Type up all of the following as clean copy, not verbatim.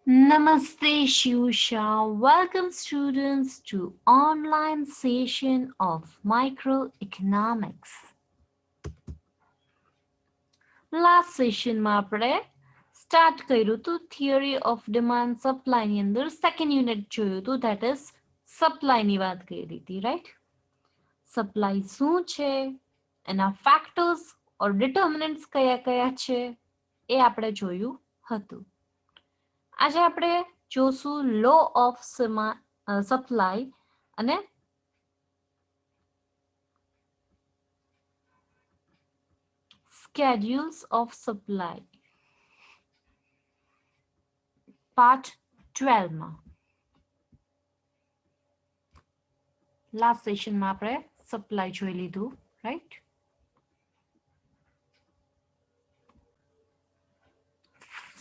Namaste Shusha. Welcome students to online session of microeconomics. Last session માં આપણે start કર્યું હતું થિયરી ઓફ ડિમાન્ડ સપ્લાય ની અંદર સેકન્ડ યુનિટ જોયું હતું that is સપ્લાય ની વાત કરી હતી રાઈટ સપ્લાય શું છે એના ફેક્ટર્સ ઓર ડિટર્મિનન્ટ્સ કયા કયા છે એ આપણે જોયું હતું આજે આપણે જોશું લો ઓફ સપ્લાય અને schedules of supply part 12 માં લાસ્ટ સેશનમાં આપણે સપ્લાય જોઈ લીધું right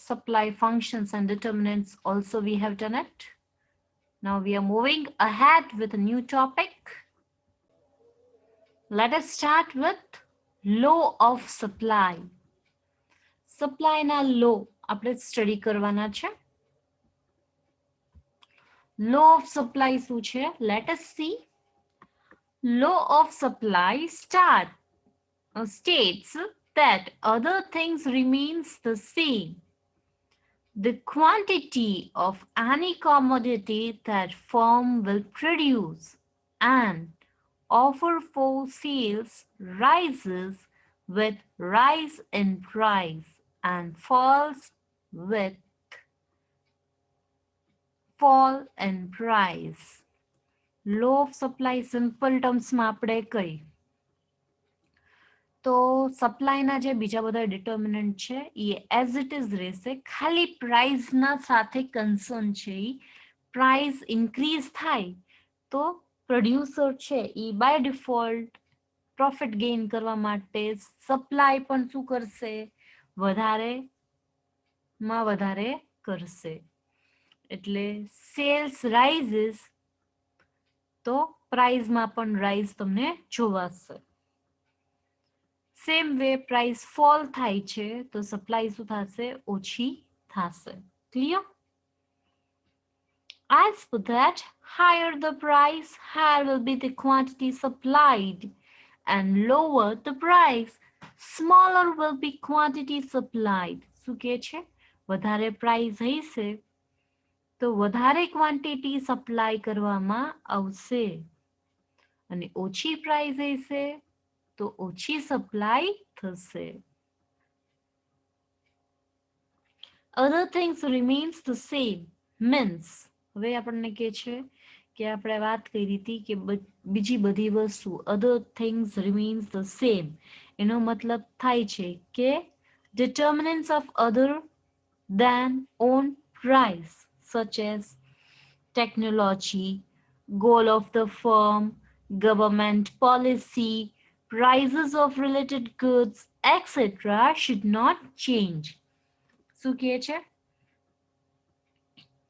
supply functions and determinants also we have done it. Now we are moving ahead with a new topic. Let us start with law of supply. Supply na law આપણે study કરવાના છે. Law of supply શું છે? Let us see. Law of supply states that other things remains the same. The quantity of any commodity that firm will produce and offer for sales rises with rise in price and falls with fall in price. Law of supply simple terms માં આપણે કઈ તો સપ્લાયના જે બીજા બધા determinant છે એ as it is રહેશે ખાલી પ્રાઇસના સાથે કન્સર્ન છે પ્રાઇસ ઇન્ક્રીઝ થાય તો પ્રોડ્યુસર છે એ બાય ડિફોલ્ટ પ્રોફિટ ગેઇન કરવા માટે સપ્લાય પણ શું કરશે વધારે કરશે એટલે સેલ્સ રાઇઝીસ તો પ્રાઇસમાં પણ રાઇઝ તમને જોવાશે સેમ વે પ્રાઇસ ફોલ થાય છે તો સપ્લાય શું થશે ઓછી થશે clear as for that higher the price higher will be the quantity supplied and lower the price smaller will be quantity supplied શું કહે છે વધારે પ્રાઇસ હશે તો વધારે ક્વોન્ટિટી સપ્લાય કરવામાં આવશે અને ઓછી પ્રાઇસ હશે તો ઓછી સપ્લાય થશે other things remains the same means હવે આપણને કહે છે કે આપણે વાત કરી હતી કે બીજી બધી વસ્તુ other things remains the same એનો મતલબ થાય છે કે determinants of other than own price such as technology goal of the firm government policy prices of related goods, etc. should not change. શું કહે છે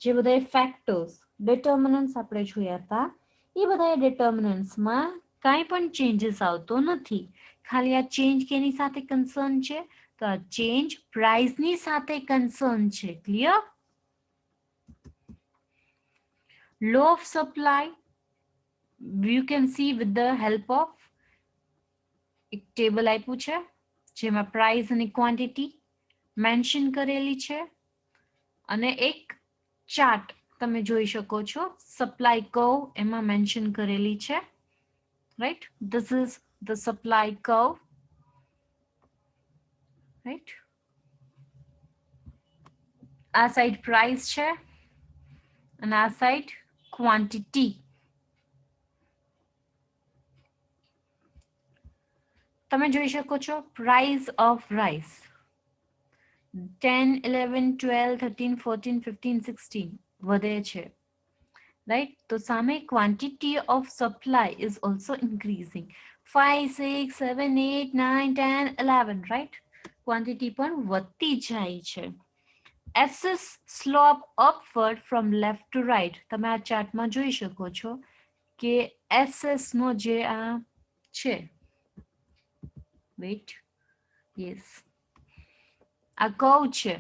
જે બધા ફેક્ટર્સ ડિટર્મિનન્ટ્સ આપણે જોયા હતા એ બધા ડિટર્મિનન્ટ્સમાં કાંઈ પણ ચેન્જીસ આવતો નથી ખાલી આ ચેન્જ કેની સાથે કન્સર્ન છે તો આ ચેન્જ પ્રાઇસની સાથે કન્સર્ન છે clear law of supply you can see with the help of એક ટેબલ આપ્યું છે જેમાં પ્રાઇસ અને ક્વોન્ટિટી મેન્શન કરેલી છે અને એક ચાર્ટ તમે જોઈ શકો છો સપ્લાય કર્વ એમાં મેન્શન કરેલી છે right this is the supply curve right આ સાઈડ પ્રાઇસ છે અને આ સાઈડ ક્વોન્ટિટી તમે જોઈ શકો છો પ્રાઇસ ઓફ રાઈસ 10, 11, 12, 13, 14, 15, 16 વધે છે રાઈટ તો સામે quantity of supply is also increasing 5, 6, 7, 8, 9, 10, 11 right quantity પણ વધતી જાય છે SS slope upward from left to right તમે આ ચાર્ટમાં જોઈ શકો છો કે એસએસ નો જે આ છે wait yes આ કર્વ છે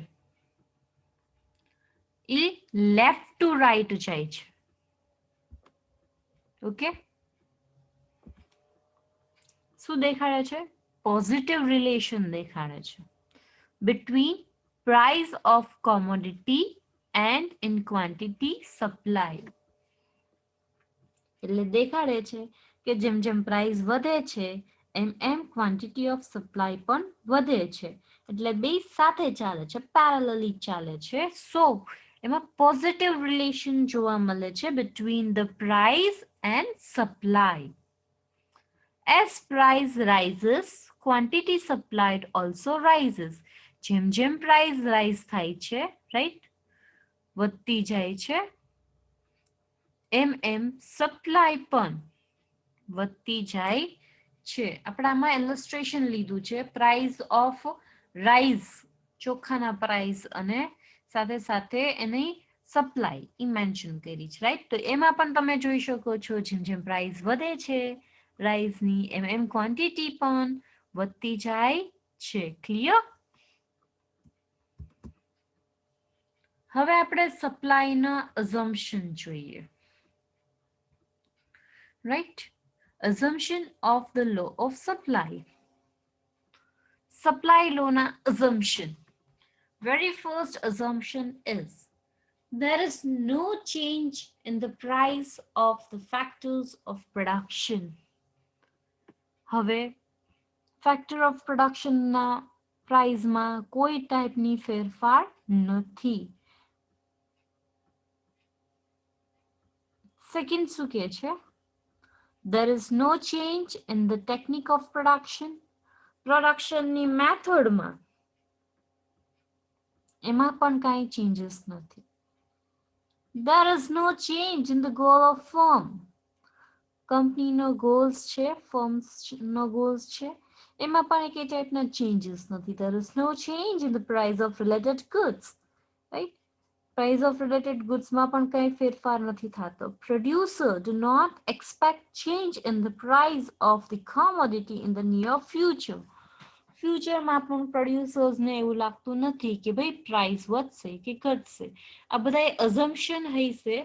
એ લેફ્ટ ટુ રાઈટ જાય છે. ઓકે, શું દેખાડે છે? પોઝિટિવ રિલેશન દેખાડે છે between price of commodity and in quantity supplied. એટલે દેખાડે છે કે જેમ જેમ પ્રાઇસ વધે છે એમ એમ ક્વોન્ટિટી ઓફ સપ્લાય પણ વધે છે. એટલે બે સાથે ચાલે છે, પેરેલલી ચાલે છે. સો એમાં પોઝિટિવ રિલેશન જોવા મળે છે between the price and supply. As price rises, quantity supplied also rises. જેમ જેમ પ્રાઇસ રાઇઝ થાય છે, રાઈટ, વધતી જાય છે, એમ એમ સપ્લાય પણ વધતી જાય છે. આપણે આમાં ઇલસ્ટ્રેશન લીધું છે પ્રાઇસ ઓફ રાઈસ, ચોખાના પ્રાઇસ, અને સાથે સાથે એની સપ્લાય ઈ મેન્શન કરી છે, રાઈટ. તો એમાં પણ તમે જોઈ શકો છો જેમ જેમ પ્રાઇસ વધે છે રાઈસની એમ એમ ક્વોન્ટિટી પણ વધતી જાય છે. ક્લિયર? હવે આપણે સપ્લાયના અઝમ્પશન જોઈએ, right. assumption of the law of supply. Supply law na assumption. Very first assumption is there is no change in the price of the factors of production. હવે factor of production ના price માં કોઈ ટાઈપની ફેરફાર નથી. Second શું કહે છે? There is no change in the technique of production. પ્રોડક્શનની મેથડમાં એમાં પણ કાંઈ ચેન્જીસ નથી. There is no change in the goal of firm. કંપનીનો ગોલ્સ છે, ફર્મ્સનો ગોલ્સ છે, એમાં પણ એક ટાઈપના ચેન્જીસ નથી. There is no change in the price of related goods. Right? Price of related goods માં પણ કંઈ ફેરફાર નથી થતો. Producer do not expect change in the price of the commodity in the near future. ફ્યુચરમાં પણ પ્રોડ્યુસર્સને એવું લાગતું નથી કે ભાઈ પ્રાઇસ વધશે કે ઘટશે. આ બધા અઝમ્પશન હશે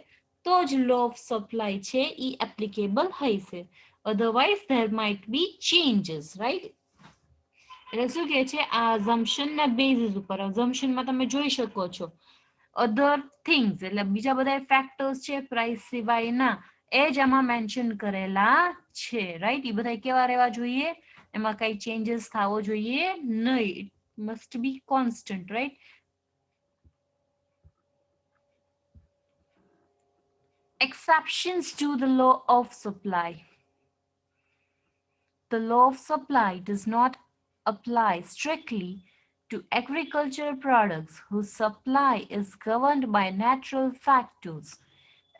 તો જ લો ઓફ સપ્લાય છે એ એપ્લિકેબલ હશે. Otherwise there might be changes, right. એટલે શું કહે છે? આ અઝમ્પશનના બેઝિસ ઉપર, અઝમ્પશનમાં તમે જોઈ શકો છો અધર થિંગ્સ, એટલે બીજા બધા ફેક્ટર્સ છે પ્રાઇસ સિવાયના, એ જ આમાં મેન્શન કરેલા છે, રાઈટ. એ બધા કેવા રહેવા જોઈએ? એમાં કઈ ચેન્જીસ થવો જોઈએ નહીં. It must be constant, right. Exceptions to the law of supply. The law of supply does not apply strictly to agricultural products whose supply is governed by natural factors.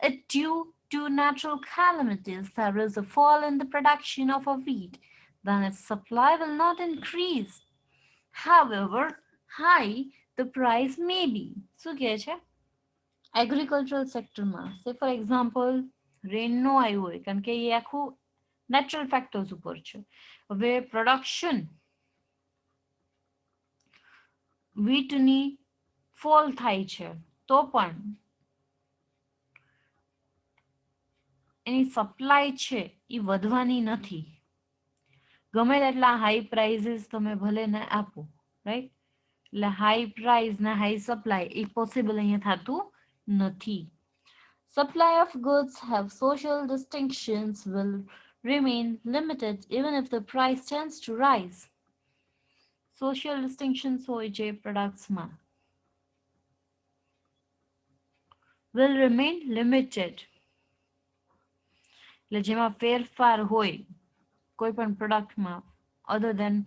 If due to natural calamities there is a fall in the production of a wheat, then its supply will not increase. However high the price may be. શું કહે છે? Agricultural સેક્ટરમાં સે for example રેન નો આવ્યું હોય, કારણ કે એ આખું નેચરલ ફેક્ટર્સ ઉપર છે. હવે પ્રોડક્શન વીટની ફોલ થાય છે તો પણ એની સપ્લાય છે એ વધવાની નથી. ગમે તેટલા હાઈ પ્રાઇઝીસ તમે ભલે ને આપો, રાઈટ. એટલે હાઈ પ્રાઇઝ ને હાઈ સપ્લાય એ પોસિબલ અહીંયા થતું નથી. Supply of goods have social distinctions will remain limited even if the price tends to rise. Social distinctions હોય જે productsમાં will remain limited. એટલે જેમાં ફેરફાર હોય કોઈ પણ પ્રોડક્ટમાં other than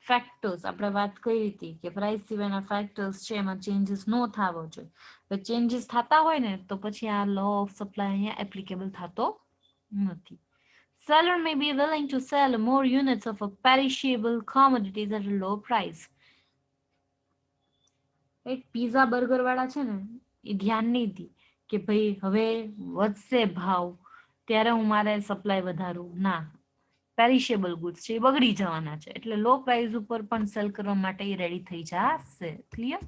factors, આપણે વાત કરી હતી કે પ્રાઇસ સિવાયના ફેક્ટર્સ છે એમાં ચેન્જીસ ન થવો જોઈએ. ચેન્જીસ થતા હોય ને તો પછી આ લો ઓફ સપ્લાય અહીંયા એપ્લિકેબલ થતો નથી. Seller may be willing to sell more units of a perishable commodities at a low price. એક પીઝા બર્ગર વાળા છે ને એ ધ્યાન નહીં દી કે ભાઈ હવે વધશે ભાવ ત્યારે હું મારે સપ્લાય વધારું, ના. પેરિશેબલ ગુડ્સ છે એ બગડી જવાના છે એટલે લો પ્રાઇસ ઉપર પણ સેલ કરવા માટે એ રેડી થઈ જશે. ક્લિયર?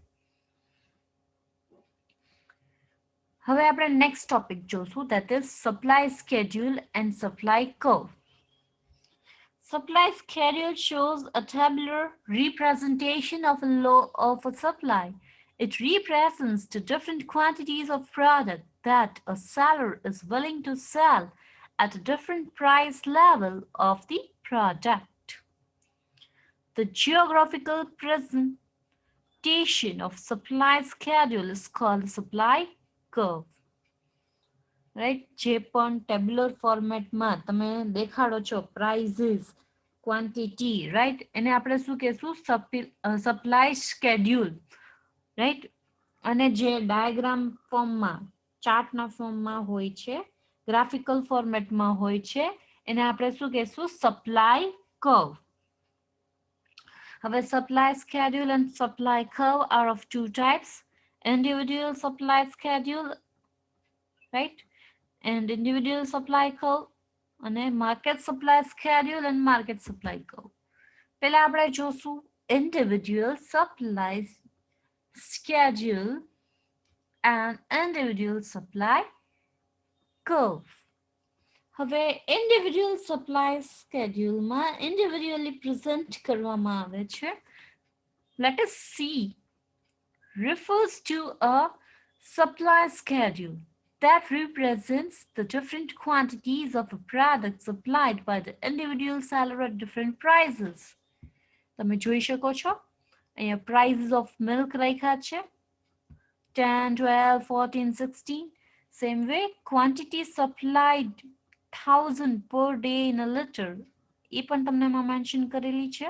હવે આપણે નેક્સ્ટ ટોપિક જોશું, that is supply schedule and supply curve. Supply schedule shows a tabular representation of a supply. It represents the different quantities of product that a seller is willing to sell at a different price level of the product. The geographical presentation of supply schedule is called supply curve. Right, જે પણ tabular ફોર્મેટમાં તમે દેખાડો છો prices, quantity, right, એને આપણે શું કહેશું? Supply schedule, right. અને જે ડાયાગ્રામ ફોર્મમાં, ચાર્ટના ફોર્મમાં હોય છે, ગ્રાફિકલ ફોર્મેટમાં હોય છે, એને આપણે શું કહેશું? Supply curve. હવે supply schedule and supply curve are of two types: individual supply schedule, right, and individual supply curve, અને market supply schedule and market supply curve. પહેલા આપણે જોશું individual supply schedule and individual supply curve. હવે individual supply schedule માં individually present કરવામાં આવે છે. Let us see refers to a supply schedule that represents the different quantities of a product supplied by the individual seller at different prices. તમે જોઈ શકો છો અહીંયા prices of milk રાખ્યા છે 10, 12, 14, 16. Same way quantity supplied 1000 per day in a liter, એ પણ તમને એમાં મેન્શન કરેલી છે.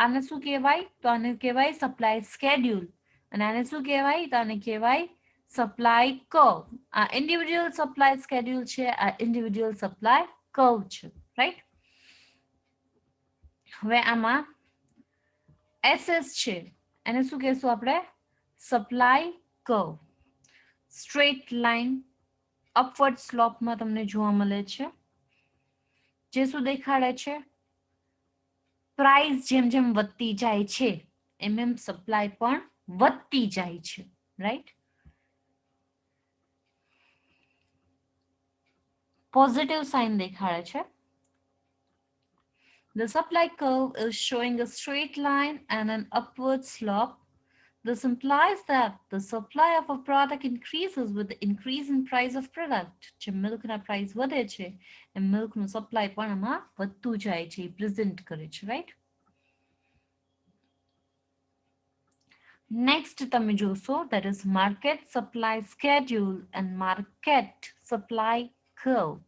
આને શું કહેવાય? તો આને કહેવાય સપ્લાય સ્કેડ્યુલ. અને આને શું કહેવાય? તો આને કહેવાય સપ્લાય કર્વ. આ ઇન્ડિવિડ્યુઅલ સપ્લાય સ્કેડ્યુલ છે, આ ઇન્ડિવિડ્યુઅલ સપ્લાય કર્વ છે, રાઈટ. હવે આમાં એસએસ છે, એને શું કહેશું આપણે? Supply curve. Straight line upward સ્લોપમાં તમને જોવા મળે છે, જે શું દેખાડે છે? પ્રાઇસ જેમ જેમ વધતી જાય છે એમ એમ સપ્લાય પણ વધતી જાય છે, રાઈટ. પોઝિટિવ સાઇન દેખાડે છે. The supply curve is showing a straight line and an upward slope. This implies that the supply of a product increases with the increase in price of product. જે મિલ્કના price વધે છે એ મિલ્કનું supply પણ આમાં વધતું જાય છે, એ પ્રેઝન્ટ કરે છે, રાઈટ. નેક્સ્ટ તમે જોશો, that is market supply schedule and market supply curve.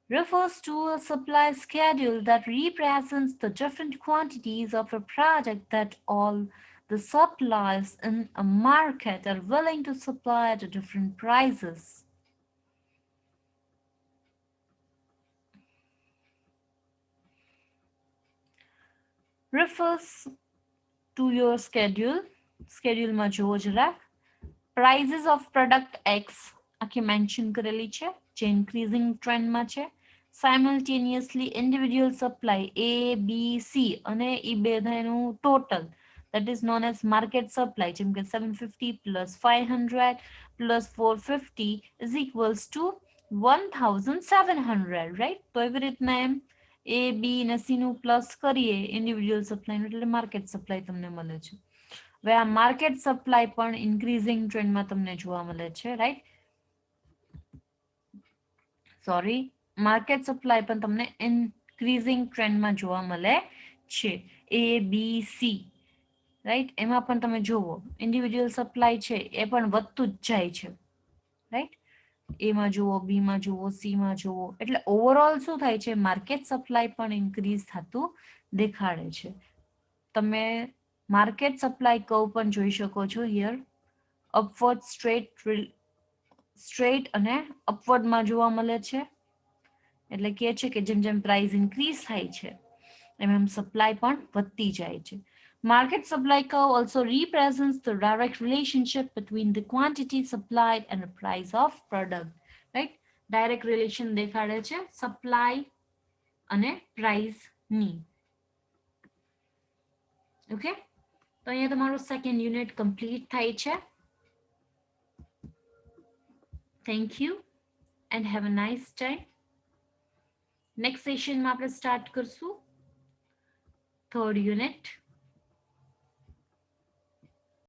Refers to a supply schedule that represents the different quantities of a product that all the suppliers in a market are willing to supply at different prices. Refers to your schedule. Schedule માં જુઓ જરાક. Prices of product X આખી mention કરેલી છે, જે increasing ટ્રેન્ડમાં છે. Simultaneously individual supply A, B, C અને એ બધાનું total, that is known as market supply, જેમ કે 750 plus 500 plus 450 is equals to 1700, right? તો એવી રીતના એમ A, B અને C નું પ્લસ કરીએ ઇન્ડિવિડ્યુઅલ સપ્લાય, એટલે માર્કેટ સપ્લાય તમને મળે છે. હવે આ માર્કેટ સપ્લાય પણ ઇન્ક્રીઝિંગ ટ્રેન્ડમાં તમને જોવા મળે છે, રાઈટ. સોરી, માર્કેટ સપ્લાય પણ તમને ઇન્ક્રીઝિંગ ટ્રેન્ડમાં જોવા મળે છે. A, B, C, right. એમાં પણ તમે જુઓ ઇન્ડિવિડ્યુઅલ સપ્લાય છે એ પણ વધતું જ જાય છે, રાઈટ. એમાં જુઓ, બીમાં જુઓ, સીમાં જુઓ, એટલે ઓવરઓલ શું થાય છે? માર્કેટ સપ્લાય પણ ઇન્ક્રીઝ થતું દેખાડે છે. તમે માર્કેટ સપ્લાય કર્વ પણ જોઈ શકો છો હિયર. અપવર્ડ સ્ટ્રેટ અને અપવર્ડમાં જોવા મળે છે. એટલે કહે છે કે જેમ જેમ પ્રાઇસ ઇન્ક્રીઝ થાય છે એમ એમ સપ્લાય પણ વધતી જાય છે. Market supply curve also represents the direct relationship between the quantity supplied and the price of product, right? Direct relation દેખાડે છે supply અને price ની. Okay? તો અહીંયા તમારું સેકન્ડ યુનિટ કમ્પ્લીટ થાય છે. Thank you and have a nice time. Next સેશનમાં આપણે સ્ટાર્ટ કરશું થર્ડ યુનિટ.